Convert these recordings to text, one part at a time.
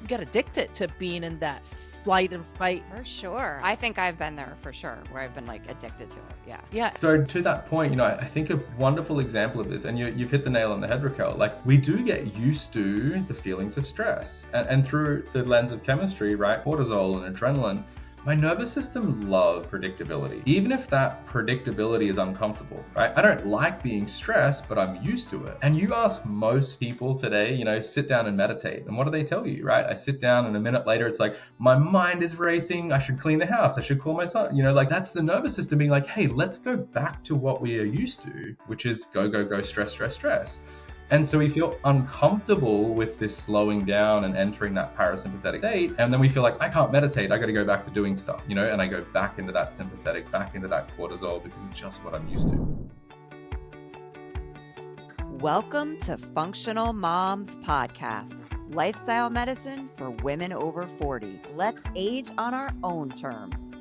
get addicted to being in that flight and fight. For sure. I think I've been there for sure, where I've been like addicted to it. Yeah. Yeah. So to that point, I think a wonderful example of this, and you've hit the nail on the head, Raquel, like we do get used to the feelings of stress. And through the lens of chemistry, right, cortisol and adrenaline, my nervous system loves predictability, even if that predictability is uncomfortable, right? I don't like being stressed, but I'm used to it. And you ask most people today, sit down and meditate. And what do they tell you, right? I sit down and a minute later, it's like, my mind is racing. I should clean the house. I should call my son. Like that's the nervous system being like, hey, let's go back to what we are used to, which is go, go, go, stress, stress, stress. And so we feel uncomfortable with this slowing down and entering that parasympathetic state. And then we feel like, I can't meditate. I got to go back to doing stuff, and I go back into that sympathetic, back into that cortisol because it's just what I'm used to. Welcome to Functional Moms Podcast, lifestyle medicine for women over 40. Let's age on our own terms.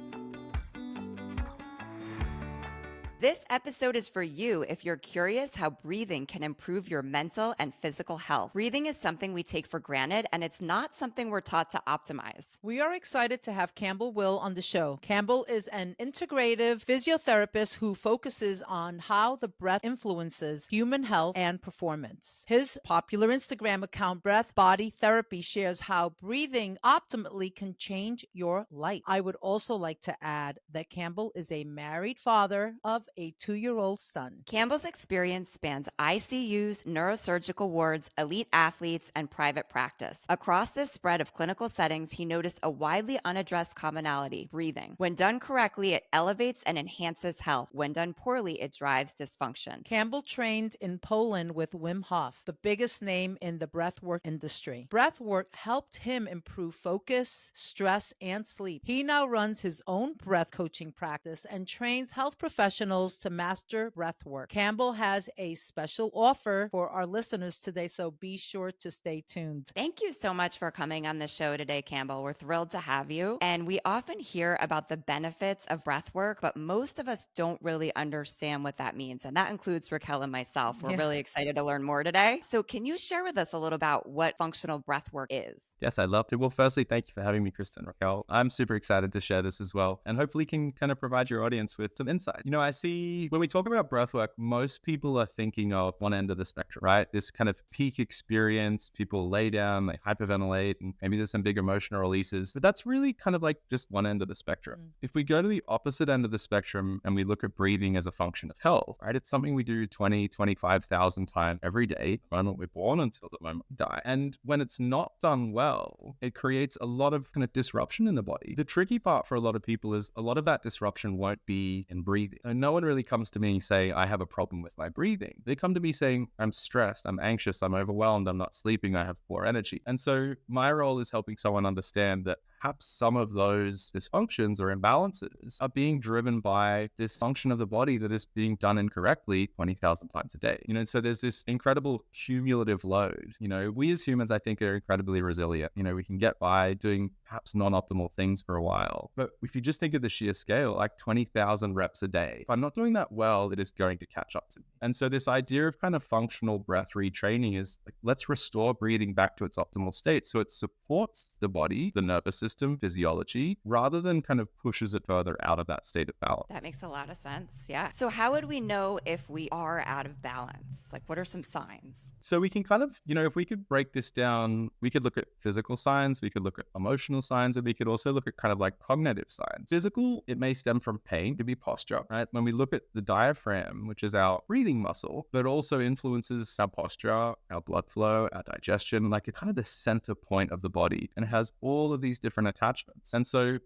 This episode is for you if you're curious how breathing can improve your mental and physical health. Breathing is something we take for granted, and it's not something we're taught to optimize. We are excited to have Campbell Will on the show. Campbell is an integrative physiotherapist who focuses on how the breath influences human health and performance. His popular Instagram account, Breath Body Therapy, shares how breathing optimally can change your life. I would also like to add that Campbell is a married father of a 2-year-old son. Campbell's experience spans ICUs, neurosurgical wards, elite athletes, and private practice. Across this spread of clinical settings, he noticed a widely unaddressed commonality: breathing. When done correctly, it elevates and enhances health. When done poorly, it drives dysfunction. Campbell trained in Poland with Wim Hof, the biggest name in the breathwork industry. Breathwork helped him improve focus, stress, and sleep. He now runs his own breath coaching practice and trains health professionals to master breath work. Campbell has a special offer for our listeners today, so be sure to stay tuned. Thank you so much for coming on the show today, Campbell. We're thrilled to have you. And we often hear about the benefits of breath work, but most of us don't really understand what that means. And that includes Raquel and myself. We're really excited to learn more today. So can you share with us a little about what functional breath work is? Yes, I'd love to. Well, firstly, thank you for having me, Kristen, Raquel. I'm super excited to share this as well, and hopefully can kind of provide your audience with some insight. I see when we talk about breathwork, most people are thinking of one end of the spectrum, right? This kind of peak experience, people lay down, they hyperventilate, and maybe there's some big emotional releases, but that's really kind of like just one end of the spectrum. If we go to the opposite end of the spectrum and we look at breathing as a function of health, right? It's something we do 20, 25,000 times every day, the moment we're born until the moment we die. And when it's not done well, it creates a lot of kind of disruption in the body. The tricky part for a lot of people is a lot of that disruption won't be in breathing. So no one really comes to me saying, I have a problem with my breathing. They come to me saying, I'm stressed, I'm anxious, I'm overwhelmed, I'm not sleeping, I have poor energy. And so my role is helping someone understand that perhaps some of those dysfunctions or imbalances are being driven by this function of the body that is being done incorrectly 20,000 times a day. So there's this incredible cumulative load. We as humans, I think, are incredibly resilient. We can get by doing perhaps non-optimal things for a while. But if you just think of the sheer scale, like 20,000 reps a day, if I'm not doing that well, it is going to catch up to me. And so this idea of kind of functional breath retraining is like, let's restore breathing back to its optimal state so it supports the body, the nervous system, physiology, rather than kind of pushes it further out of that state of balance. That makes a lot of sense. Yeah. So how would we know if we are out of balance? Like, what are some signs? So we can kind of, if we could break this down, we could look at physical signs, we could look at emotional signs, and we could also look at kind of like cognitive signs. Physical, it may stem from pain, it could be posture, right? When we look at the diaphragm, which is our breathing muscle, but also influences our posture, our blood flow, our digestion, like it's kind of the center point of the body, and it has all of these different attachments. And so,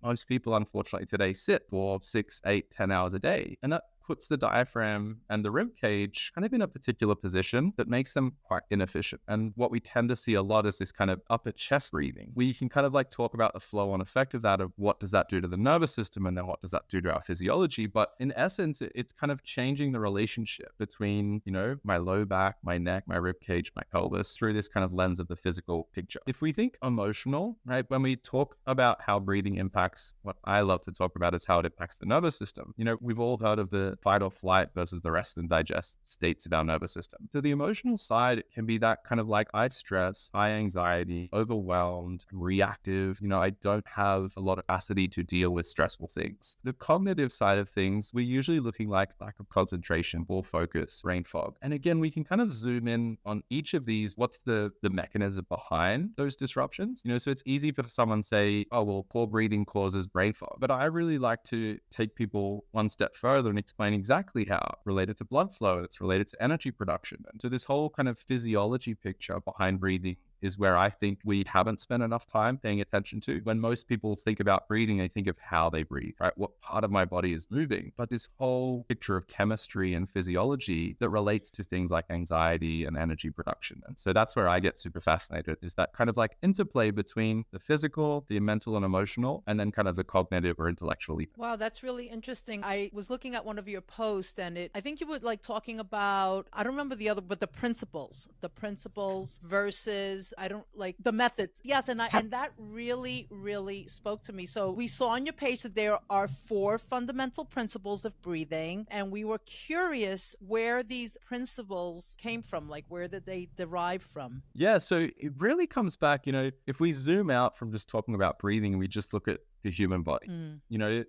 most people unfortunately today sit for 6, 8, 10 hours a day, and that puts the diaphragm and the rib cage kind of in a particular position that makes them quite inefficient. And what we tend to see a lot is this kind of upper chest breathing, where you can kind of like talk about the flow on effect of that, of what does that do to the nervous system and then what does that do to our physiology. But in essence, it's kind of changing the relationship between, my low back, my neck, my rib cage, my pelvis through this kind of lens of the physical picture. If we think emotional, right, when we talk about how breathing impacts, what I love to talk about is how it impacts the nervous system. We've all heard of the fight or flight versus the rest and digest states of our nervous system. To the emotional side, it can be that kind of like high stress, high anxiety, overwhelmed, reactive. I don't have a lot of capacity to deal with stressful things. The cognitive side of things, we're usually looking like lack of concentration, poor focus, brain fog. And again, we can kind of zoom in on each of these. What's the mechanism behind those disruptions? So it's easy for someone to say, oh, well, poor breathing causes brain fog. But I really like to take people one step further and explain exactly how related to blood flow, it's related to energy production. And so this whole kind of physiology picture behind breathing is where I think we haven't spent enough time paying attention to. When most people think about breathing, they think of how they breathe, right? What part of my body is moving? But this whole picture of chemistry and physiology that relates to things like anxiety and energy production. And so that's where I get super fascinated, is that kind of like interplay between the physical, the mental and emotional, and then kind of the cognitive or intellectual even. Wow, that's really interesting. I was looking at one of your posts and I think you were like talking about, I don't remember the other, but the principles versus I don't like the methods. Yes. And that really spoke to me. So we saw on your page that there are 4 fundamental principles of breathing. And we were curious where these principles came from, like where did they derive from? Yeah. So it really comes back, if we zoom out from just talking about breathing and we just look at the human body,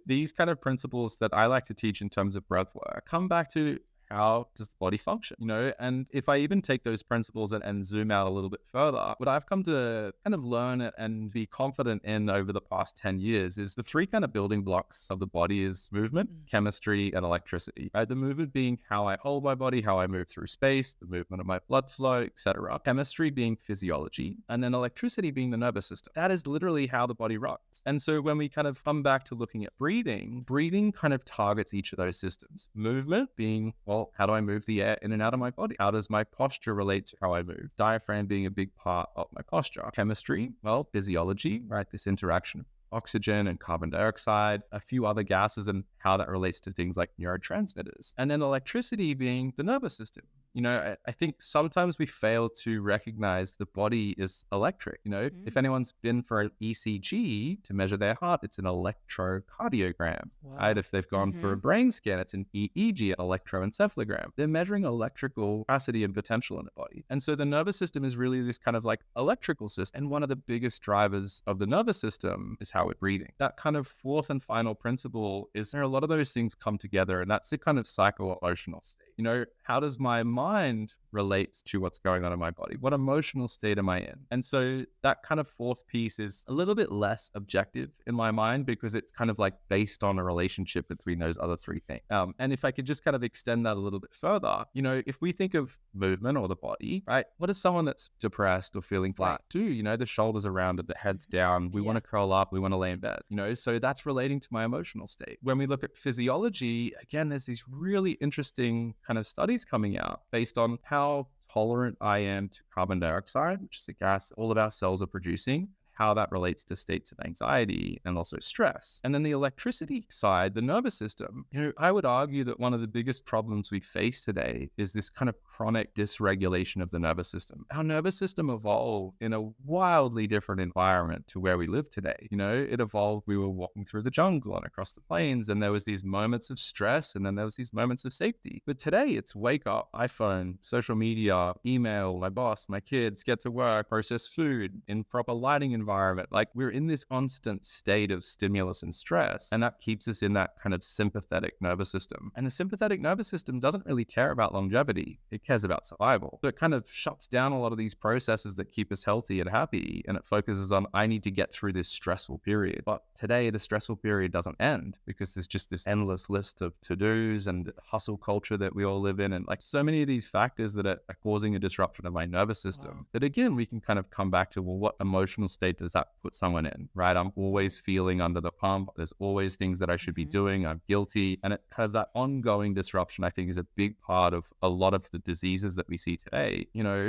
these kind of principles that I like to teach in terms of breath work come back to how does the body function, And if I even take those principles and zoom out a little bit further, what I've come to kind of learn and be confident in over the past 10 years is the 3 kind of building blocks of the body is movement, chemistry, and electricity, right? The movement being how I hold my body, how I move through space, the movement of my blood flow, etc. Chemistry being physiology, and then electricity being the nervous system. That is literally how the body runs. And so when we kind of come back to looking at breathing kind of targets each of those systems. Movement being, well, how do I move the air in and out of my body? How does my posture relate to how I move? Diaphragm being a big part of my posture. Chemistry, well, physiology, right? This interaction of oxygen and carbon dioxide, a few other gases, and how that relates to things like neurotransmitters. And then electricity being the nervous system. I think sometimes we fail to recognize the body is electric. If anyone's been for an ECG to measure their heart, it's an electrocardiogram, right? If they've gone for a brain scan, it's an EEG, an electroencephalogram. They're measuring electrical capacity and potential in the body. And so the nervous system is really this kind of like electrical system. And one of the biggest drivers of the nervous system is how we're breathing. That kind of 4th and final principle is there a lot of those things come together, and that's the kind of psycho-emotional state. How does my mind relate to what's going on in my body? What emotional state am I in? And so that kind of 4th piece is a little bit less objective in my mind because it's kind of like based on a relationship between those other 3 things. And if I could just kind of extend that a little bit further, if we think of movement or the body, right? What does someone that's depressed or feeling flat do? The shoulders are rounded, the head's down. We want to curl up. We want to lay in bed, so that's relating to my emotional state. When we look at physiology, again, there's these really interesting kind of studies coming out based on how tolerant I am to carbon dioxide, which is a gas all of our cells are producing, how that relates to states of anxiety and also stress. And then the electricity side, the nervous system, I would argue that one of the biggest problems we face today is this kind of chronic dysregulation of the nervous system. Our nervous system evolved in a wildly different environment to where we live today. It evolved, we were walking through the jungle and across the plains, and there was these moments of stress, and then there was these moments of safety. But today it's wake up, iPhone, social media, email, my boss, my kids, get to work, process food, in proper lighting environment. Like we're in this constant state of stimulus and stress, and that keeps us in that kind of sympathetic nervous system. And the sympathetic nervous system doesn't really care about longevity. It cares about survival. So it kind of shuts down a lot of these processes that keep us healthy and happy, and it focuses on, I need to get through this stressful period. But today, the stressful period doesn't end because there's just this endless list of to-dos and hustle culture that we all live in, and like so many of these factors that are causing a disruption of my nervous system that again, we can kind of come back to, well, what emotional state does that put someone in, right? I'm always feeling under the pump. There's always things that I should be doing. I'm guilty. And it kind of that ongoing disruption, I think, is a big part of a lot of the diseases that we see today.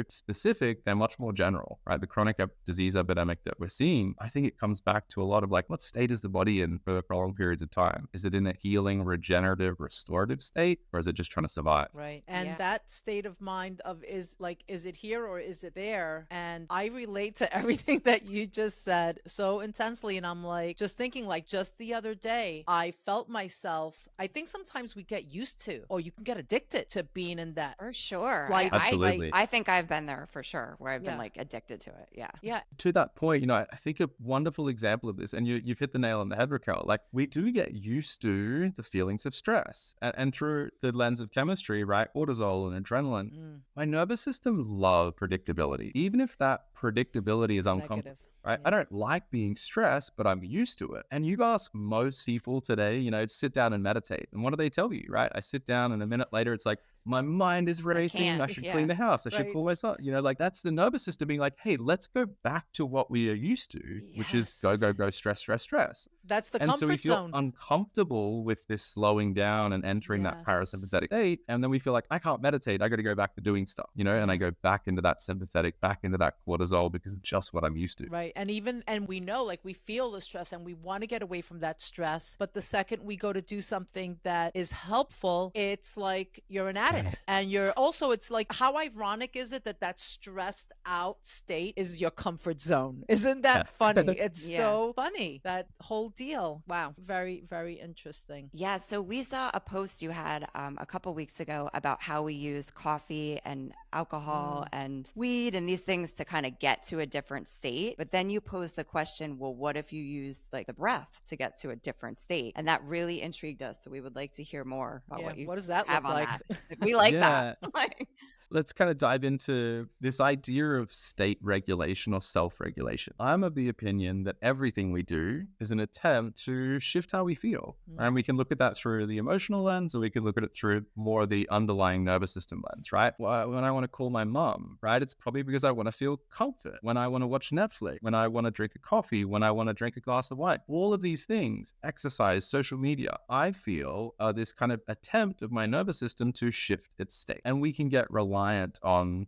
Specific, they're much more general, right? The chronic disease epidemic that we're seeing, I think it comes back to a lot of like, what state is the body in for prolonged periods of time? Is it in a healing, regenerative, restorative state, or is it just trying to survive? Right. And that state of mind of is it here or is it there? And I relate to everything that you just said so intensely. And I'm like, just thinking, like, just the other day, I felt myself. I think sometimes we get used to, or you can get addicted to being in that For sure. flight or flight. Absolutely. I think I've been there for sure, where I've been Yeah. like addicted to it. Yeah. Yeah. To that point, I think a wonderful example of this, and you've hit the nail on the head, Raquel, like we do get used to the feelings of stress. And through the lens of chemistry, right, cortisol and adrenaline, my nervous system loves predictability, even if that predictability is It's uncomfortable. negative. Right? Yeah. I don't like being stressed, but I'm used to it. And you ask most people today, sit down and meditate. And what do they tell you, right? I sit down and a minute later, it's like, my mind is racing. I can't, should yeah. clean the house. I should Right. call myself, like that's the nervous system being like, hey, let's go back to what we are used to, which is go, Yes. go, go, stress, stress, stress. That's the And so we comfort feel zone. uncomfortable with this slowing down and entering that Yes. parasympathetic state. And then we feel like, I can't meditate. I got to go back to doing stuff, and I go back into that sympathetic, back into that cortisol because it's just what I'm used to. Right. And we know, like, we feel the stress and we want to get away from that stress. But the second we go to do something that is helpful, it's like you're an addict. And it's like, how ironic is it that stressed out state is your comfort zone? Isn't that funny? It's Yeah. so funny, that whole deal. Wow. Very, very interesting. Yeah, so we saw a post you had a couple weeks ago about how we use coffee and alcohol and weed and these things to kind of get to a different state. But then you posed the question, well, what if you use like the breath to get to a different state? And that really intrigued us. So we would like to hear more about Yeah, what you what does that have look on like? that. We like that. Yeah. Like, Let's kind of dive into this idea of state regulation or self-regulation. I'm of the opinion that everything we do is an attempt to shift how we feel. And we can look at that through the emotional lens, or we can look at it through more the underlying nervous system lens, right? When I want to call my mom, right, it's probably because I want to feel comfort. When I want to watch Netflix, when I want to drink a coffee, when I want to drink a glass of wine, all of these things, exercise, social media, I feel are this kind of attempt of my nervous system to shift its state. And we can get reliant on,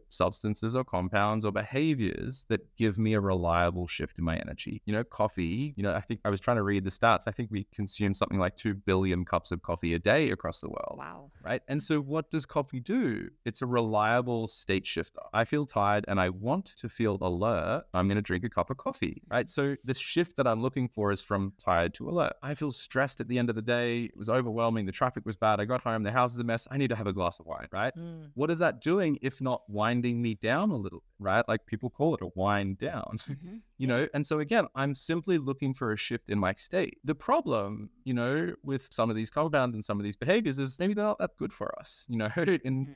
substances or compounds or behaviors that give me a reliable shift in my energy. Coffee, I think I was trying to read the stats. I think we consume something like 2 billion cups of coffee a day across the world. wow. Right. And so what does coffee do? It's a reliable state shifter. I feel tired and I want to feel alert. I'm going to drink a cup of coffee. Right. So the shift that I'm looking for is from tired to alert. I feel stressed at the end of the day. It was overwhelming. The traffic was bad. I got home. The house is a mess. I need to have a glass of wine. Right. What is that doing if not winding me down a little? Right. Like people call it a wind down. And so again, I'm simply looking for a shift in my state. The problem, with some of these compounds and some of these behaviors is maybe they're not that good for us,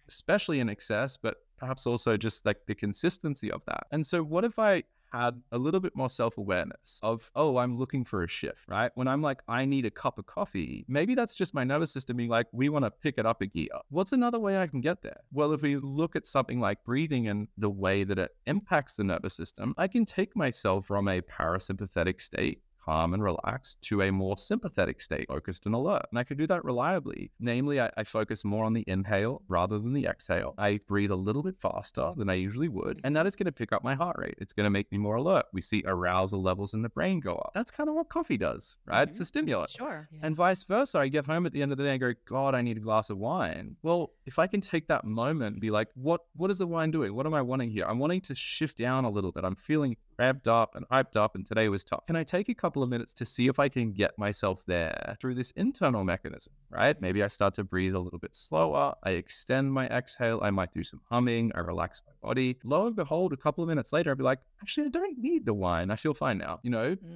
especially in excess, but perhaps also just like the consistency of that. And so what if I had a little bit more self-awareness of, oh, I'm looking for a shift, right? When I'm like, I need a cup of coffee, maybe that's just my nervous system being like, we want to pick it up a gear. What's another way I can get there? Well, if we look at something like breathing and the way that it impacts the nervous system, I can take myself from a parasympathetic state, calm and relaxed, to a more sympathetic state, focused and alert. And I could do that reliably. Namely, I focus more on the inhale rather than the exhale. I breathe a little bit faster than I usually would. And that is going to pick up my heart rate. It's going to make me more alert. We see arousal levels in the brain go up. That's kind of what coffee does, right? It's a stimulant. Sure. Yeah. And vice versa. I get home at the end of the day and go, God, I need a glass of wine. Well, if I can take that moment and be like, what is the wine doing? What am I wanting here? I'm wanting to shift down a little bit. I'm feeling ramped up and hyped up, and today was tough. Can I take a couple of minutes to see if I can get myself there through this internal mechanism, right? Maybe I start to breathe a little bit slower. I extend my exhale. I might do some humming. I relax my body. Lo and behold, a couple of minutes later, I'll be like, actually, I don't need the wine. I feel fine now.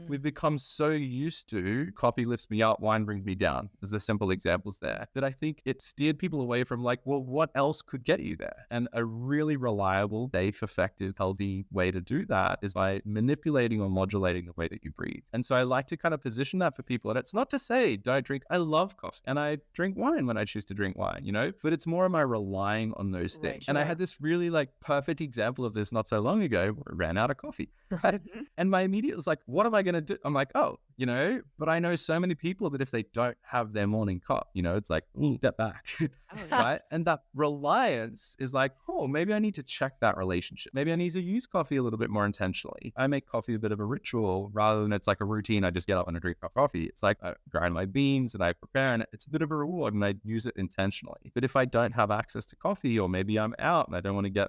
We've become so used to coffee lifts me up, wine brings me down. There's the simple examples there that I think it steered people away from like, well, what else could get you there? And a really reliable, safe, effective, healthy way to do that is by manipulating or modulating the way that you breathe. And so I like to kind of position that for people. And it's not to say don't drink. I love coffee and I drink wine when I choose to drink wine, but it's more am I relying on those things. Right, And I sure. had this really like perfect example of this not so long ago where I ran out of coffee, right? And my immediate was like, what am I going to do? I'm like, but I know so many people that if they don't have their morning cup, it's like, step back, right? And that reliance is like, oh, maybe I need to check that relationship. Maybe I need to use coffee a little bit more intentionally. I make coffee a bit of a ritual rather than it's like a routine. I just get up and I drink my coffee. It's like I grind my beans and I prepare, and it's a bit of a reward and I use it intentionally. But if I don't have access to coffee, or maybe I'm out and I don't want to get,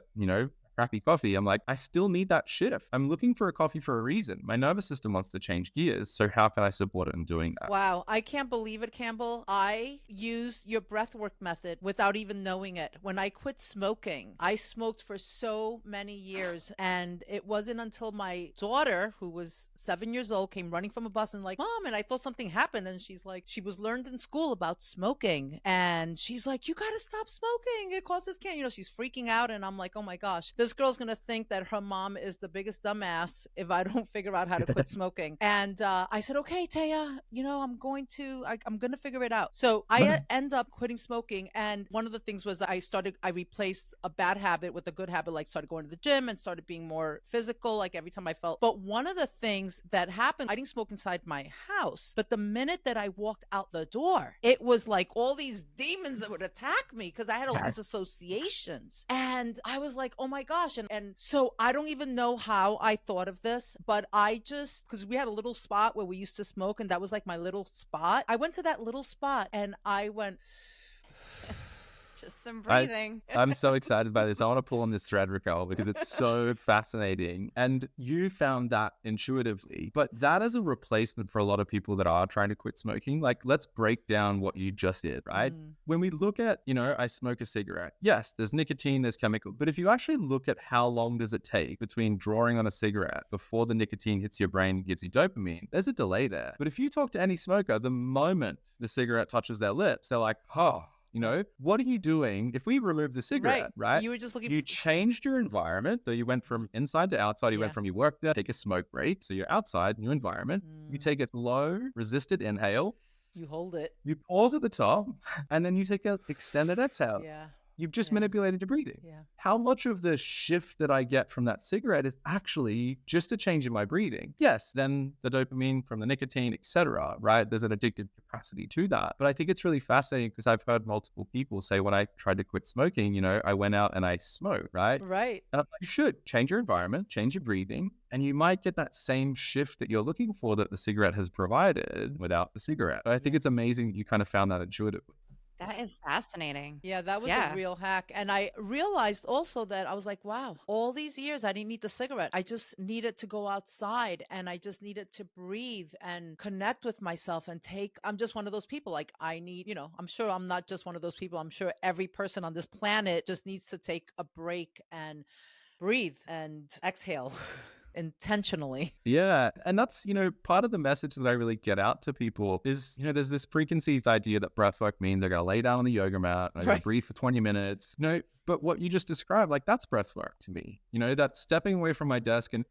crappy coffee, I'm like, I still need that shift. I'm looking for a coffee for a reason. My nervous system wants to change gears. So how can I support it in doing that? Wow, I can't believe it, Campbell. I used your breathwork method without even knowing it. When I quit smoking, I smoked for so many years, and it wasn't until my daughter, who was 7 years old, came running from a bus and like, Mom, and I thought something happened, and she's like, she was learned in school about smoking, and she's like, you gotta stop smoking. It causes cancer. She's freaking out, and I'm like, oh my gosh, this girl's gonna think that her mom is the biggest dumbass if I don't figure out how to quit smoking. And I said, okay, Taya, I'm going to figure it out. So I end up quitting smoking. And one of the things was I replaced a bad habit with a good habit, like started going to the gym and started being more physical, like every time I felt. But one of the things that happened, I didn't smoke inside my house. But the minute that I walked out the door, it was like all these demons that would attack me because I had all these associations. And I was like, oh my gosh. And so I don't even know how I thought of this, but because we had a little spot where we used to smoke, and that was like my little spot. I went to that little spot and I went, just some breathing. I'm so excited by this. I want to pull on this thread, Raquel, because it's so fascinating. And you found that intuitively, but that is a replacement for a lot of people that are trying to quit smoking. Like, let's break down what you just did, right? When we look at, I smoke a cigarette. Yes, there's nicotine, there's chemical, but if you actually look at how long does it take between drawing on a cigarette before the nicotine hits your brain and gives you dopamine, there's a delay there. But if you talk to any smoker, the moment the cigarette touches their lips, they're like, oh, what are you doing? If we remove the cigarette, right? You were just looking. You changed your environment. So you went from inside to outside. You went from you work there, take a smoke break. So you're outside, new environment. You take a low resisted inhale. You hold it. You pause at the top, and then you take an extended exhale. Yeah. You've just manipulated your breathing. Yeah. How much of the shift that I get from that cigarette is actually just a change in my breathing? Yes, then the dopamine from the nicotine, etc., right? There's an addictive capacity to that. But I think it's really fascinating because I've heard multiple people say when I tried to quit smoking, I went out and I smoked, right? Right. And I'm like, you should change your environment, change your breathing, and you might get that same shift that you're looking for that the cigarette has provided without the cigarette. But I think it's amazing that you kind of found that intuitively. That is fascinating. Yeah, that was a real hack. And I realized also that I was like, wow, all these years I didn't need the cigarette. I just needed to go outside and I just needed to breathe and connect with myself and I'm just one of those people. Like I need, I'm sure I'm not just one of those people. I'm sure every person on this planet just needs to take a break and breathe and exhale. Intentionally. Yeah. And that's, part of the message that I really get out to people is, there's this preconceived idea that breathwork means they're going to lay down on the yoga mat and they're going to breathe for 20 minutes. But what you just described, like that's breathwork to me, that stepping away from my desk and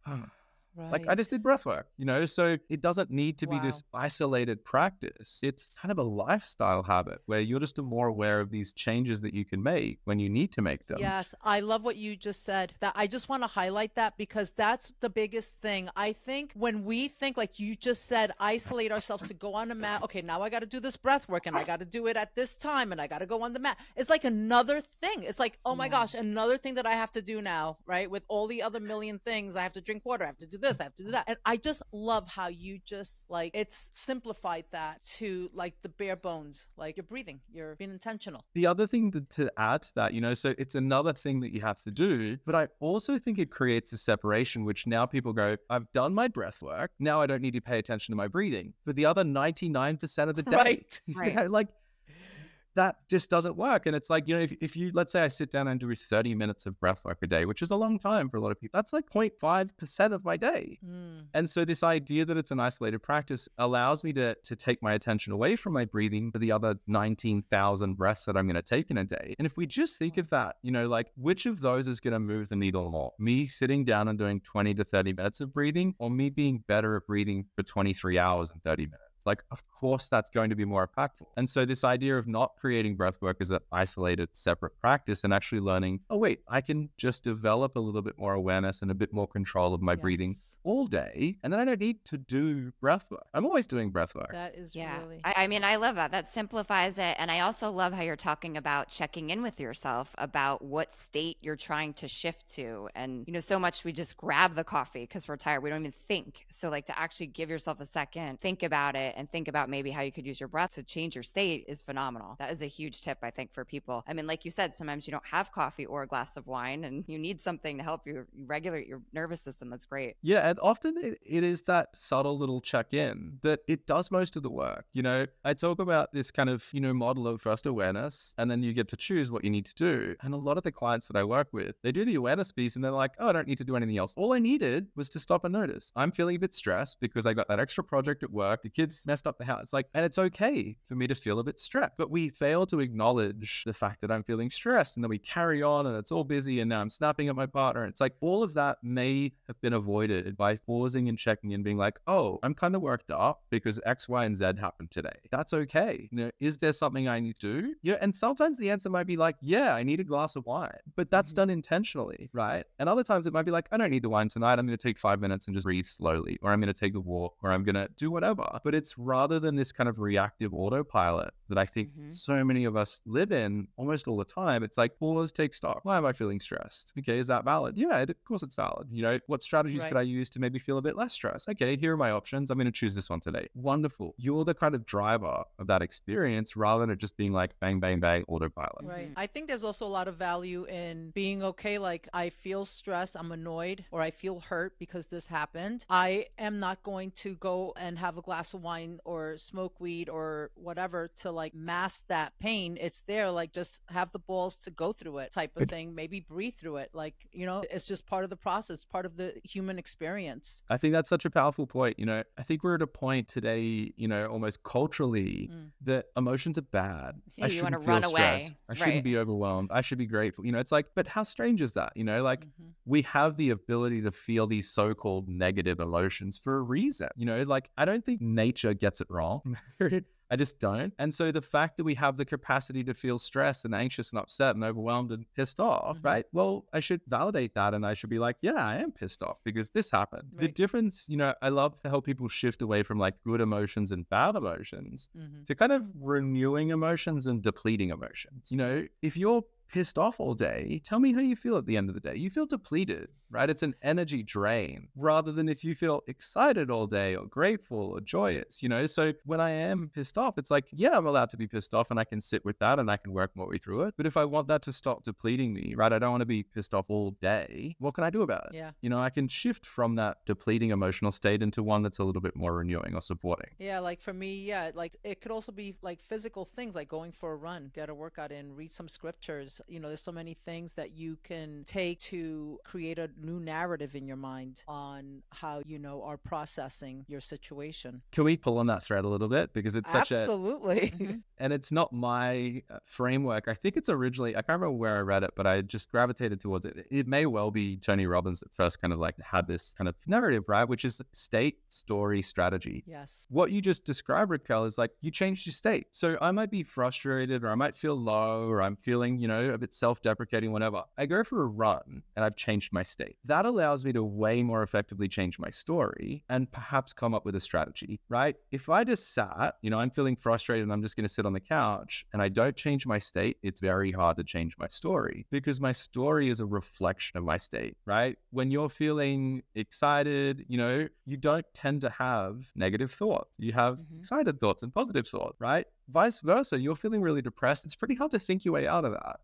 like I just did breath work, so it doesn't need to be this isolated practice. It's kind of a lifestyle habit where you're just more aware of these changes that you can make when you need to make them. Yes, I love what you just said. That I just want to highlight that because that's the biggest thing. I think when we think, like you just said, isolate ourselves to go on a mat. Okay, now I got to do this breath work and I got to do it at this time and I got to go on the mat. It's like another thing. It's like, oh my gosh, another thing that I have to do now, right? With all the other million things, I have to drink water, I have to do this, I have to do that. And I just love how you just it's simplified that to like the bare bones, like you're breathing, you're being intentional. The other thing to add to that, so it's another thing that you have to do, but I also think it creates a separation, which now people go, I've done my breath work. Now I don't need to pay attention to my breathing for the other 99% of the day. Right. That just doesn't work. And it's like, if you, let's say I sit down and do 30 minutes of breath work a day, which is a long time for a lot of people, that's like 0.5% of my day. And so this idea that it's an isolated practice allows me to take my attention away from my breathing for the other 19,000 breaths that I'm going to take in a day. And if we just think of that, like which of those is going to move the needle more? Me sitting down and doing 20 to 30 minutes of breathing, or me being better at breathing for 23 hours and 30 minutes? Like, of course, that's going to be more impactful. And so this idea of not creating breath work as an isolated, separate practice and actually learning, oh, wait, I can just develop a little bit more awareness and a bit more control of my breathing all day. And then I don't need to do breath work. I'm always doing breath work. That is really... I mean, I love that. That simplifies it. And I also love how you're talking about checking in with yourself about what state you're trying to shift to. And, so much we just grab the coffee because we're tired. We don't even think. So like to actually give yourself a second, think about it, it and think about maybe how you could use your breath to change your state is phenomenal. That is a huge tip, I think, for people. I mean, like you said, sometimes you don't have coffee or a glass of wine and you need something to help you regulate your nervous system. That's great. Yeah, and often it is that subtle little check-in that it does most of the work. I talk about this kind of, model of first awareness, and then you get to choose what you need to do. And a lot of the clients that I work with, they do the awareness piece and they're like, oh, I don't need to do anything else. All I needed was to stop and notice. I'm feeling a bit stressed because I got that extra project at work. The kids messed up the house. And it's okay for me to feel a bit stressed. But we fail to acknowledge the fact that I'm feeling stressed, and then we carry on and it's all busy and now I'm snapping at my partner. It's like all of that may have been avoided by pausing and checking and being like, oh, I'm kind of worked up because X, Y, and Z happened today. That's okay. Is there something I need to do? And sometimes the answer might be like, yeah, I need a glass of wine, but that's done intentionally, right? And other times it might be like, I don't need the wine tonight. I'm going to take 5 minutes and just breathe slowly, or I'm going to take a walk, or I'm going to do whatever. But it's rather than this kind of reactive autopilot that I think so many of us live in almost all the time. It's like, pause, take stock. Why am I feeling stressed? Okay, is that valid? Yeah, of course it's valid. What strategies could I use to maybe feel a bit less stressed? Okay, here are my options. I'm going to choose this one today. Wonderful. You're the kind of driver of that experience rather than it just being like bang, bang, bang, autopilot. Right. I think there's also a lot of value in being okay. Like, I feel stressed, I'm annoyed, or I feel hurt because this happened. I am not going to go and have a glass of wine or smoke weed or whatever to mask that pain. It's there, just have the balls to go through it type of thing. Maybe breathe through it. It's just part of the process, part of the human experience. I think that's such a powerful point. I think we're at a point today, almost culturally, that emotions are bad. Yeah, I you want to shouldn't feel run away. stressed. I shouldn't be overwhelmed. I should be grateful. It's like, but how strange is that? We have the ability to feel these so-called negative emotions for a reason. I don't think nature gets it wrong. I just don't. And so the fact that we have the capacity to feel stressed and anxious and upset and overwhelmed and pissed off, right? Well, I should validate that and I should be like, yeah, I am pissed off because this happened. Right. The difference, I love to help people shift away from good emotions and bad emotions to kind of renewing emotions and depleting emotions. If you're pissed off all day, tell me how you feel at the end of the day. You feel depleted, right? It's an energy drain rather than if you feel excited all day or grateful or joyous, So when I am pissed off, it's like, yeah, I'm allowed to be pissed off and I can sit with that and I can work my way through it. But if I want that to stop depleting me, right? I don't want to be pissed off all day. What can I do about it? Yeah. I can shift from that depleting emotional state into one that's a little bit more renewing or supporting. Yeah. For me, it could also be physical things, like going for a run, get a workout in, read some scriptures. There's so many things that you can take to create a new narrative in your mind on how are processing your situation. Can we pull on that thread a little bit? Because it's such absolutely. And it's not my framework. I think it's originally, I can't remember where I read it, but I just gravitated towards it. It may well be Tony Robbins that first kind of had this kind of narrative, right? Which is state, story, strategy. Yes. What you just described, Raquel, is you changed your state. So I might be frustrated or I might feel low or I'm feeling, a bit self-deprecating, whatever. I go for a run and I've changed my state. That allows me to way more effectively change my story and perhaps come up with a strategy, right? If I just sat, I'm feeling frustrated and I'm just going to sit on the couch and I don't change my state, it's very hard to change my story because my story is a reflection of my state, right? When you're feeling excited, you don't tend to have negative thoughts. You have excited thoughts and positive thoughts, right? Vice versa, you're feeling really depressed. It's pretty hard to think your way out of that.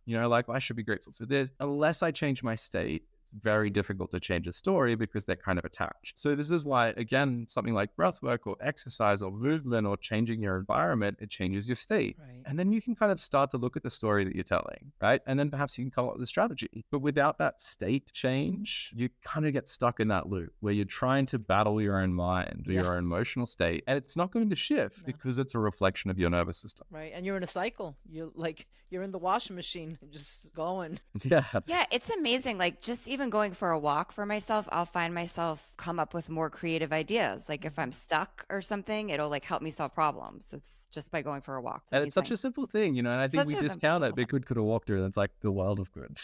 I should be grateful for this. Unless I change my state, it's very difficult to change a story because they're kind of attached. So this is why, again, something like breath work or exercise or movement or changing your environment, it changes your state. Right. And then you can kind of start to look at the story that you're telling, right? And then perhaps you can come up with a strategy. But without that state change, you kind of get stuck in that loop where you're trying to battle your own mind or your own emotional state. And it's not going to shift because it's a reflection of your nervous system. Right. And you're in a cycle. You're in the washing machine, just going. Yeah. Yeah, it's amazing. Just even going for a walk for myself, I'll find myself come up with more creative ideas. If I'm stuck or something, it'll help me solve problems. It's just by going for a walk. And it's such a simple thing, and I think we discount it. Big good could have walked through, and it's the world of good.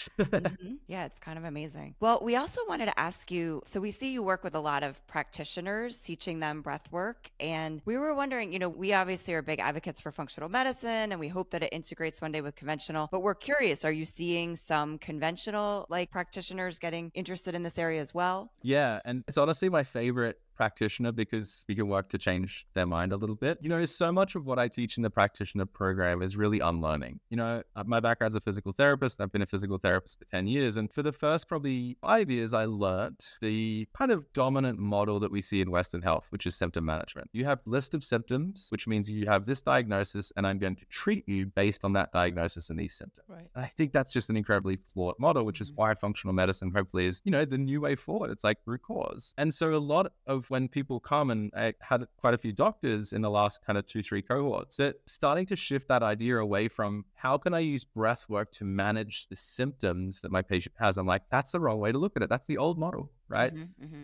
Yeah, it's kind of amazing. Well, we also wanted to ask you, so we see you work with a lot of practitioners, teaching them breath work. And we were wondering, we obviously are big advocates for functional medicine, and we hope that it integrates one day with conventional. But we're curious, are you seeing some conventional practitioners getting interested in this area as well? Yeah, and it's honestly my favorite practitioner because we can work to change their mind a little bit. So much of what I teach in the practitioner program is really unlearning. My background's a physical therapist. I've been a physical therapist for 10 years. And for the first probably 5 years, I learned the kind of dominant model that we see in Western health, which is symptom management. You have a list of symptoms, which means you have this diagnosis, and I'm going to treat you based on that diagnosis and these symptoms. Right. And I think that's just an incredibly flawed model, which is why functional medicine hopefully is, the new way forward. It's like root cause. And so a lot of when people come, and I had quite a few doctors in the last kind of 2-3 cohorts, that starting to shift that idea away from how can I use breath work to manage the symptoms that my patient has? I'm like, that's the wrong way to look at it. That's the old model, right?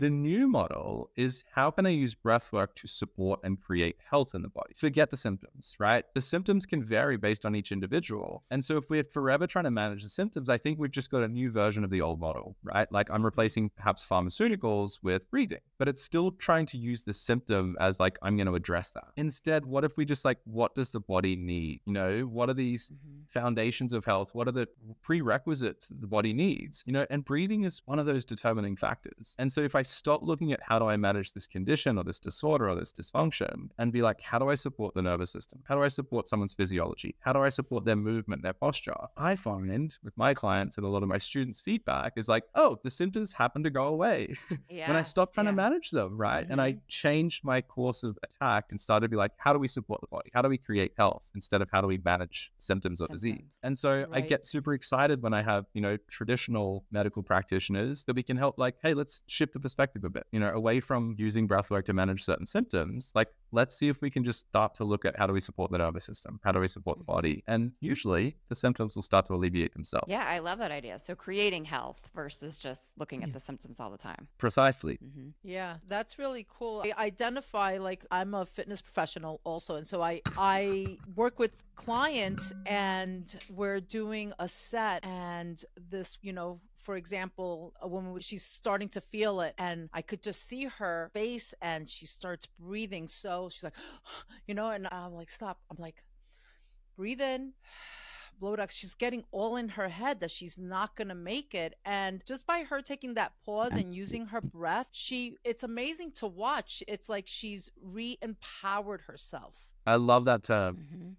The new model is how can I use breath work to support and create health in the body? Forget the symptoms, right? The symptoms can vary based on each individual. And so if we're forever trying to manage the symptoms, I think we've just got a new version of the old model, right? Like I'm replacing perhaps pharmaceuticals with breathing, but it's still trying to use the symptom as like, I'm going to address that. Instead, what if we just like, what does the body need? What are these foundations of health? What are the prerequisites that the body needs? And breathing is one of those determining factors. And so if I stop looking at how do I manage this condition or this disorder or this dysfunction and be like, how do I support the nervous system? How do I support someone's physiology? How do I support their movement, their posture? I find with my clients and a lot of my students' feedback is like, oh, the symptoms happen to go away when I stopped trying to manage them, right? And I changed my course of attack and started to be like, how do we support the body? How do we create health instead of how do we manage symptoms of disease? And so I get super excited when I have, traditional medical practitioners that we can help like, hey, let's shift the perspective a bit, away from using breathwork to manage certain symptoms. Like, let's see if we can just start to look at how do we support the nervous system? How do we support the body? And usually the symptoms will start to alleviate themselves. Yeah, I love that idea. So creating health versus just looking at the symptoms all the time. Precisely. Yeah, that's really cool. I identify, like, I'm a fitness professional also. And so I work with clients and we're doing a set, and this, for example, a woman, she's starting to feel it, and I could just see her face, and she starts breathing. So she's like, and I'm like, stop. I'm like, breathe in, blow it out. She's getting all in her head that she's not going to make it. And just by her taking that pause and using her breath, it's amazing to watch. It's like she's re-empowered herself. I love that term.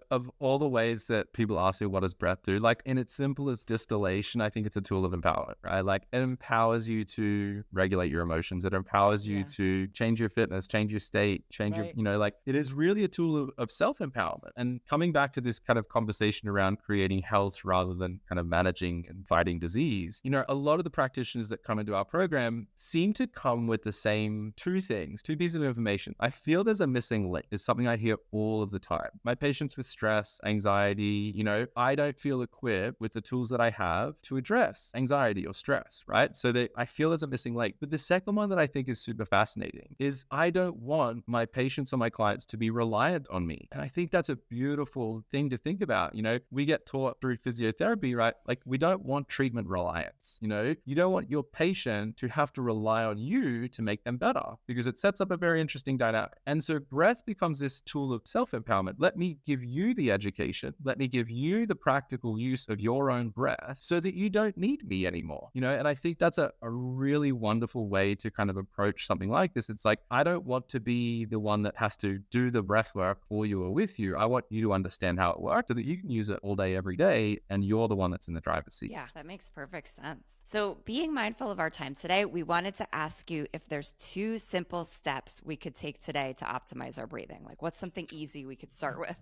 Of all the ways that people ask you, what does breath do? Like in its simplest distillation, I think it's a tool of empowerment, right? Like it empowers you to regulate your emotions. It empowers you to change your fitness, change your state, change your, like it is really a tool of self-empowerment. And coming back to this kind of conversation around creating health rather than kind of managing and fighting disease, a lot of the practitioners that come into our program seem to come with the same two pieces of information. I feel there's a missing link. It's something I hear all of the time. My patients with stress, anxiety, I don't feel equipped with the tools that I have to address anxiety or stress, right? So that I feel there's a missing link. But the second one that I think is super fascinating is I don't want my patients or my clients to be reliant on me. And I think that's a beautiful thing to think about. We get taught through physiotherapy, right? Like we don't want treatment reliance. You don't want your patient to have to rely on you to make them better because it sets up a very interesting dynamic. And so breath becomes this tool of self-empowerment. Let me give you the education. Let me give you the practical use of your own breath so that you don't need me anymore. And I think that's a really wonderful way to kind of approach something like this. It's like, I don't want to be the one that has to do the breath work for you or with you. I want you to understand how it works so that you can use it all day, every day, and you're the one that's in the driver's seat. Yeah, that makes perfect sense. So being mindful of our time today, we wanted to ask you if there's 2 simple steps we could take today to optimize our breathing. Like what's something easy we could start with?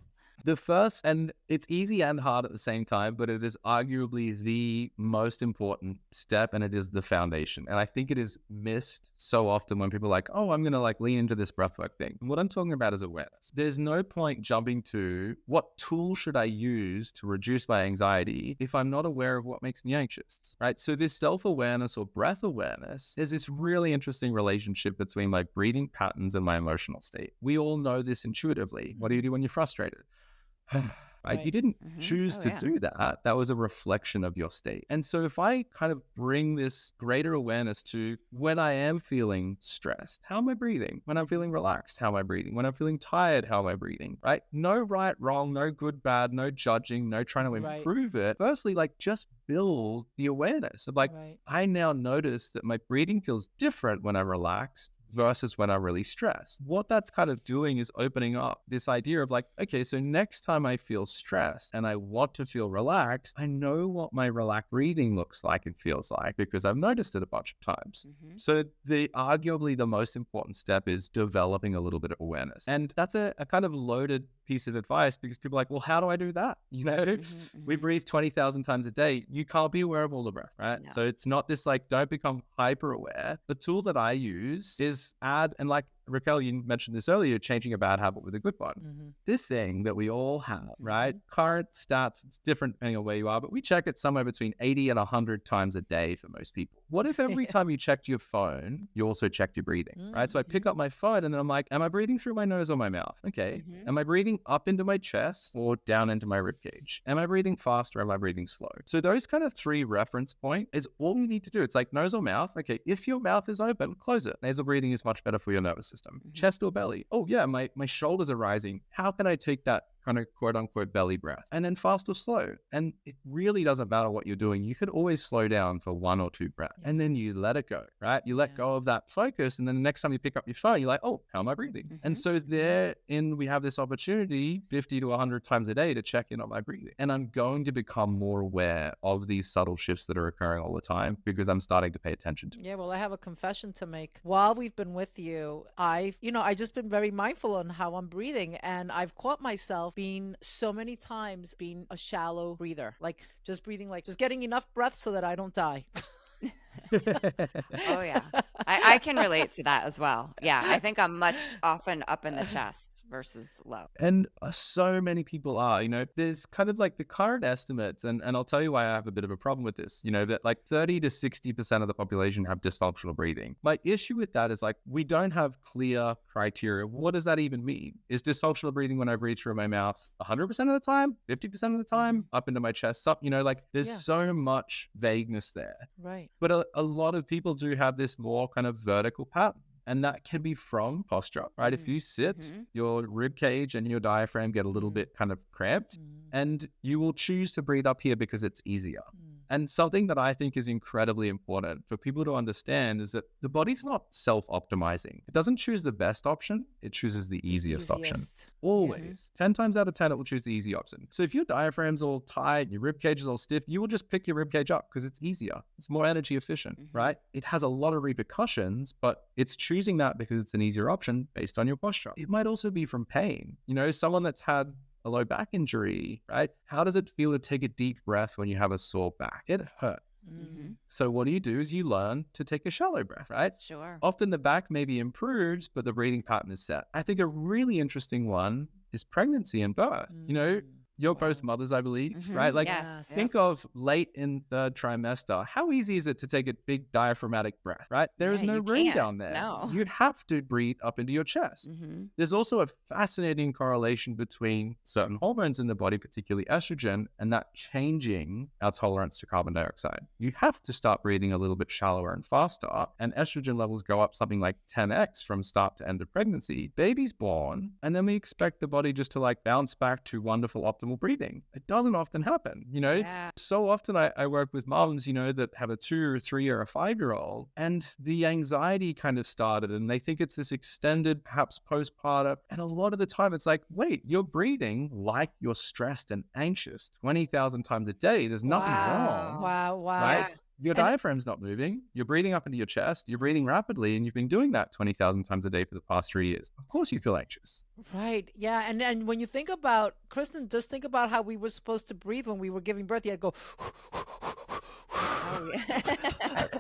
The first, and it's easy and hard at the same time, but it is arguably the most important step, and it is the foundation. And I think it is missed so often when people are like, oh, I'm going to like lean into this breathwork thing. And what I'm talking about is awareness. There's no point jumping to what tool should I use to reduce my anxiety if I'm not aware of what makes me anxious, right? So this self-awareness or breath awareness is this really interesting relationship between my breathing patterns and my emotional state. We all know this intuitively. What do you do when you're frustrated? Right? You didn't choose to do that. That was a reflection of your state. And so if I kind of bring this greater awareness to when I am feeling stressed, how am I breathing? When I'm feeling relaxed, how am I breathing? When I'm feeling tired, how am I breathing? Right? No right, wrong, no good, bad, no judging, no trying to improve it. Firstly, like just build the awareness of like, I now notice that my breathing feels different when I'm relaxed versus when I'm really stressed. What that's kind of doing is opening up this idea of like, okay, so next time I feel stressed and I want to feel relaxed, I know what my relaxed breathing looks like and feels like because I've noticed it a bunch of times. So arguably the most important step is developing a little bit of awareness. And that's a kind of loaded piece of advice because people are like, well, how do I do that? You know, we breathe 20,000 times a day. You can't be aware of all the breath, right? No. So it's not this like, don't become hyper aware. The tool that I use is add, and like Raquel, you mentioned this earlier, changing a bad habit with a good one. This thing that we all have, right? Current stats, it's different depending on where you are, but we check it somewhere between 80 and 100 times a day for most people. What if every time you checked your phone, you also checked your breathing, right? So I pick up my phone and then I'm like, am I breathing through my nose or my mouth? Okay. Am I breathing up into my chest or down into my rib cage? Am I breathing fast or am I breathing slow? So those kind of 3 reference point is all you need to do. It's like nose or mouth. Okay. If your mouth is open, close it. Nasal breathing is much better for your nervous system. Chest or belly. Oh yeah, my shoulders are rising. How can I take that kind of quote unquote belly breath? And then fast or slow. And it really doesn't matter what you're doing. You could always slow down for 1 or 2 breaths and then you let it go, right? You let go of that focus. And then the next time you pick up your phone, you're like, oh, how am I breathing? And so therein we have this opportunity 50 to 100 times a day to check in on my breathing. And I'm going to become more aware of these subtle shifts that are occurring all the time because I'm starting to pay attention to it. Yeah, well, I have a confession to make. While we've been with you, I've just been very mindful on how I'm breathing, and I've caught myself being so many times being a shallow breather, like just breathing, like just getting enough breath so that I don't die. Oh yeah. I can relate to that as well. Yeah. I think I'm much often up in the chest versus low. And so many people are, there's kind of like the current estimates, and I'll tell you why I have a bit of a problem with this, that like 30 to 60% of the population have dysfunctional breathing. My issue with that is like, we don't have clear criteria. What does that even mean? Is dysfunctional breathing when I breathe through my mouth 100% of the time, 50% of the time, up into my chest, up, like there's so much vagueness there. Right. But a lot of people do have this more kind of vertical pattern. And that can be from posture, right? If you sit, your rib cage and your diaphragm get a little bit kind of cramped, and you will choose to breathe up here because it's easier. And something that I think is incredibly important for people to understand is that the body's not self-optimizing. It doesn't choose the best option. It chooses the easiest option. Always. 10 times out of 10, it will choose the easy option. So if your diaphragm's all tight, your rib cage is all stiff, you will just pick your rib cage up because it's easier. It's more energy efficient, right? It has a lot of repercussions, but it's choosing that because it's an easier option based on your posture. It might also be from pain. Someone that's had a low back injury, right? How does it feel to take a deep breath when you have a sore back? It hurts. So what do? Is you learn to take a shallow breath, right? Sure. Often the back maybe improves, but the breathing pattern is set. I think a really interesting one is pregnancy and birth. You're both mothers, I believe, right? Like, think of late in third trimester. How easy is it to take a big diaphragmatic breath, right? There is no room down there. No. You'd have to breathe up into your chest. There's also a fascinating correlation between certain hormones in the body, particularly estrogen, and that changing our tolerance to carbon dioxide. You have to start breathing a little bit shallower and faster, and estrogen levels go up something like 10x from start to end of pregnancy. Baby's born, and then we expect the body just to like bounce back to wonderful optimal breathing. It doesn't often happen, So often I work with moms, that have a 2 or 3 or a 5-year-old, and the anxiety kind of started, and they think it's this extended, perhaps postpartum. And a lot of the time it's like, wait, you're breathing like you're stressed and anxious 20,000 times a day. There's nothing wrong. Wow. Right? Your diaphragm's not moving. You're breathing up into your chest. You're breathing rapidly, and you've been doing that 20,000 times a day for the past 3 years. Of course you feel anxious. Right. Yeah. And when you think about, Kristen, just think about how we were supposed to breathe when we were giving birth. You had to go. Oh, yeah.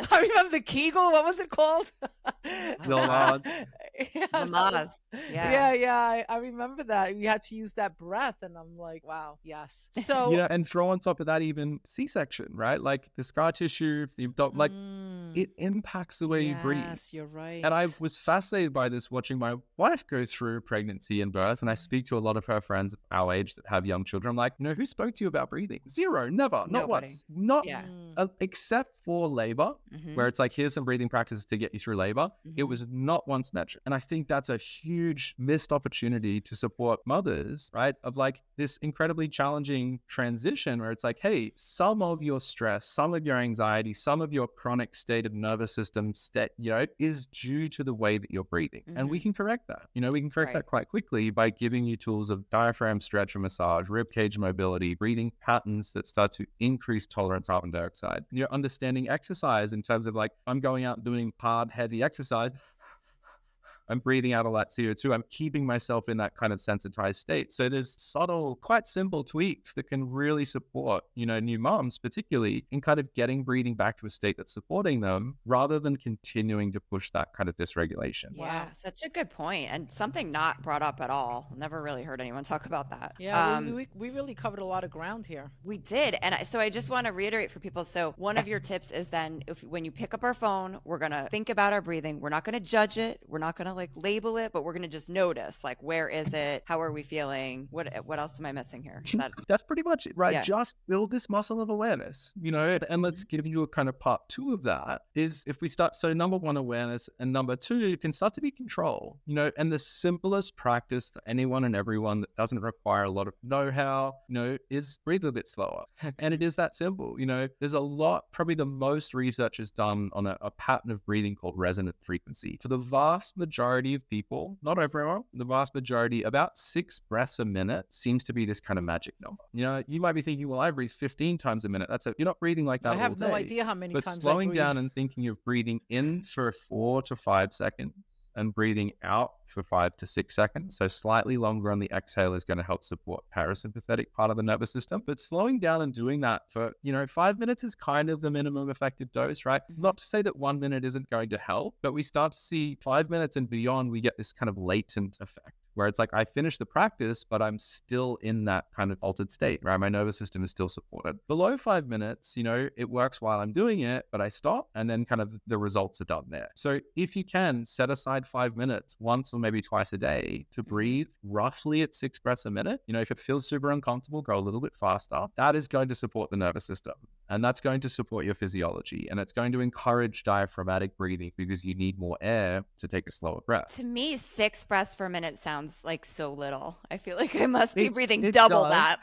I remember the Kegel. What was it called? Lamaze. Lamaze. Yeah. I remember that. You had to use that breath, and I'm like, wow, yes. So and throw on top of that even C-section, right? Like the scar tissue, if you don't like, it impacts the way you breathe. Yes, you're right. And I was fascinated by this watching my wife go through pregnancy and birth, and I speak to a lot of her friends our age that have young children. I'm like, who spoke to you about breathing? Zero, never, not Nobody. once, not except for labor, where it's like, here's some breathing practices to get you through labor. It was not once mentioned. And I think that's a huge huge missed opportunity to support mothers, right? Of like this incredibly challenging transition where it's like, hey, some of your stress, some of your anxiety, some of your chronic state of nervous system state, is due to the way that you're breathing. And we can correct that. We can correct that quite quickly by giving you tools of diaphragm stretch and massage, rib cage mobility, breathing patterns that start to increase tolerance to carbon dioxide. You're understanding exercise in terms of like, I'm going out and doing hard, heavy exercise. I'm breathing out all that CO2. I'm keeping myself in that kind of sensitized state. So there's subtle, quite simple tweaks that can really support, new moms, particularly in kind of getting breathing back to a state that's supporting them rather than continuing to push that kind of dysregulation. Yeah, such a good point. And something not brought up at all. Never really heard anyone talk about that. Yeah, we really covered a lot of ground here. We did. And so I just want to reiterate for people. So one of your tips is then when you pick up our phone, we're going to think about our breathing. We're not going to judge it. We're not going to label it, but we're going to just notice where is it? How are we feeling? What else am I missing here? That's pretty much it, right? Yeah. Just build this muscle of awareness, and let's give you a kind of part 2 of that is if we start, so number 1, awareness, and number 2, you can start to be control, and the simplest practice for anyone and everyone that doesn't require a lot of know-how, is breathe a bit slower. And it is that simple, there's a lot, probably the most research is done on a pattern of breathing called resonant frequency. For the vast majority of people, not everyone, the vast majority, about 6 breaths a minute seems to be this kind of magic number. You might be thinking, well, I breathe 15 times a minute. You're not breathing like that all day. I have no idea how many but times I slowing breathe. down and thinking of breathing in for 4 to 5 seconds and breathing out for 5 to 6 seconds. So slightly longer on the exhale is going to help support parasympathetic part of the nervous system. But slowing down and doing that for, 5 minutes is kind of the minimum effective dose, right? Not to say that 1 minute isn't going to help, but we start to see 5 minutes and beyond, we get this kind of latent effect where it's like I finish the practice, but I'm still in that kind of altered state, right? My nervous system is still supported. Below 5 minutes, it works while I'm doing it, but I stop and then kind of the results are done there. So if you can set aside 5 minutes once or maybe twice a day to breathe roughly at 6 breaths a minute, if it feels super uncomfortable, go a little bit faster. That is going to support the nervous system and that's going to support your physiology and it's going to encourage diaphragmatic breathing because you need more air to take a slower breath. To me, 6 breaths per minute sounds like so little. I feel like I must be breathing it double does. that.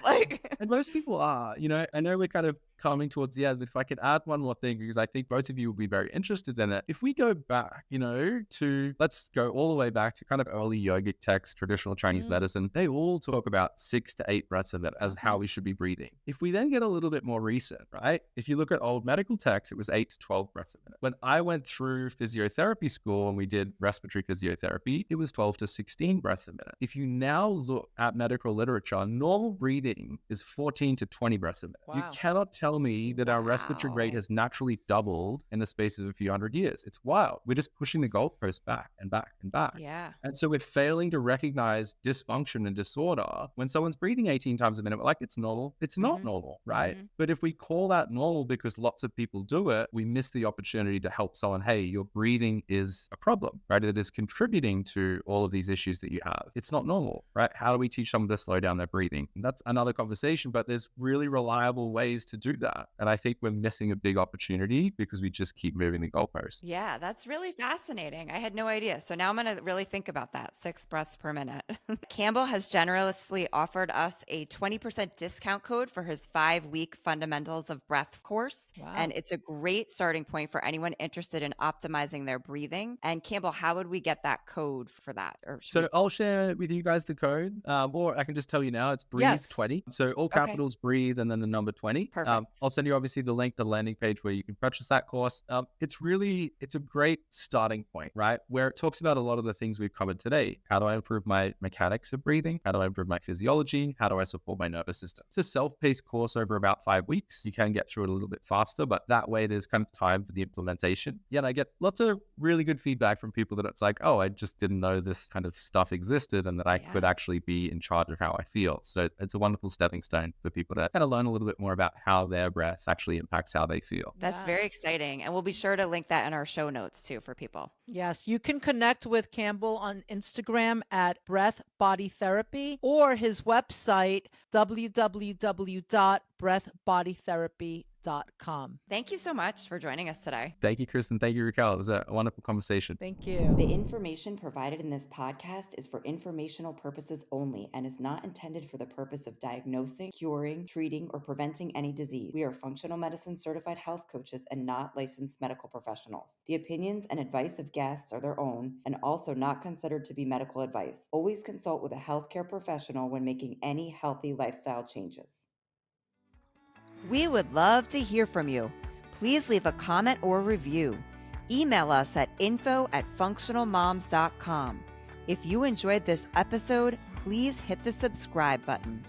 And most people are, I know we're kind of coming towards the end. If I could add one more thing, because I think both of you will be very interested in it. If we go back, let's go all the way back to kind of early yogic texts, traditional Chinese medicine, they all talk about 6 to 8 breaths a minute as how we should be breathing. If we then get a little bit more recent, right? If you look at old medical texts, it was 8 to 12 breaths a minute. When I went through physiotherapy school and we did respiratory physiotherapy, it was 12 to 16 breaths a minute. If you now look at medical literature, normal breathing is 14 to 20 breaths a minute. Wow. You cannot tell me that our respiratory rate has naturally doubled in the space of a few hundred years. It's wild. We're just pushing the goalpost back and back and back. Yeah. And so we're failing to recognize dysfunction and disorder when someone's breathing 18 times a minute. We're like, it's normal. It's not normal, right? But if we call that normal because lots of people do it, we miss the opportunity to help someone, hey, your breathing is a problem, right? It is contributing to all of these issues that you have. It's not normal, right? How do we teach someone to slow down their breathing? And that's another conversation, but there's really reliable ways to do that. And I think we're missing a big opportunity because we just keep moving the goalpost. Yeah, that's really fascinating. I had no idea. So now I'm going to really think about that. 6 breaths per minute. Campbell has generously offered us a 20% discount code for his 5-week Fundamentals of Breath course. Wow. And it's a great starting point for anyone interested in optimizing their breathing. And Campbell, how would we get that code for that? So I'll share with you guys the code, or I can just tell you now, it's breathe20. So all capitals, breathe, and then the number 20. Perfect. I'll send you obviously the link to the landing page where you can purchase that course. It's a great starting point, right? Where it talks about a lot of the things we've covered today. How do I improve my mechanics of breathing? How do I improve my physiology? How do I support my nervous system? It's a self-paced course over about 5 weeks. You can get through it a little bit faster, but that way there's kind of time for the implementation. Yeah, and I get lots of really good feedback from people that it's like, oh, I just didn't know this kind of stuff existed and that I could actually be in charge of how I feel. So it's a wonderful stepping stone for people to kind of learn a little bit more about how their breath actually impacts how they feel. That's very exciting. And we'll be sure to link that in our show notes too for people. Yes, you can connect with Campbell on Instagram at Breath Body Therapy or his website, www.breathbodytherapy.com. functionalmoms.com. Thank you so much for joining us today. Thank you, Kristen. Thank you, Raquel. It was a wonderful conversation. Thank you. The information provided in this podcast is for informational purposes only and is not intended for the purpose of diagnosing, curing, treating, or preventing any disease. We are functional medicine certified health coaches and not licensed medical professionals. The opinions and advice of guests are their own and also not considered to be medical advice. Always consult with a healthcare professional when making any healthy lifestyle changes. We would love to hear from you. Please leave a comment or review. Email us at info@functionalmoms.com. If you enjoyed this episode, please hit the subscribe button.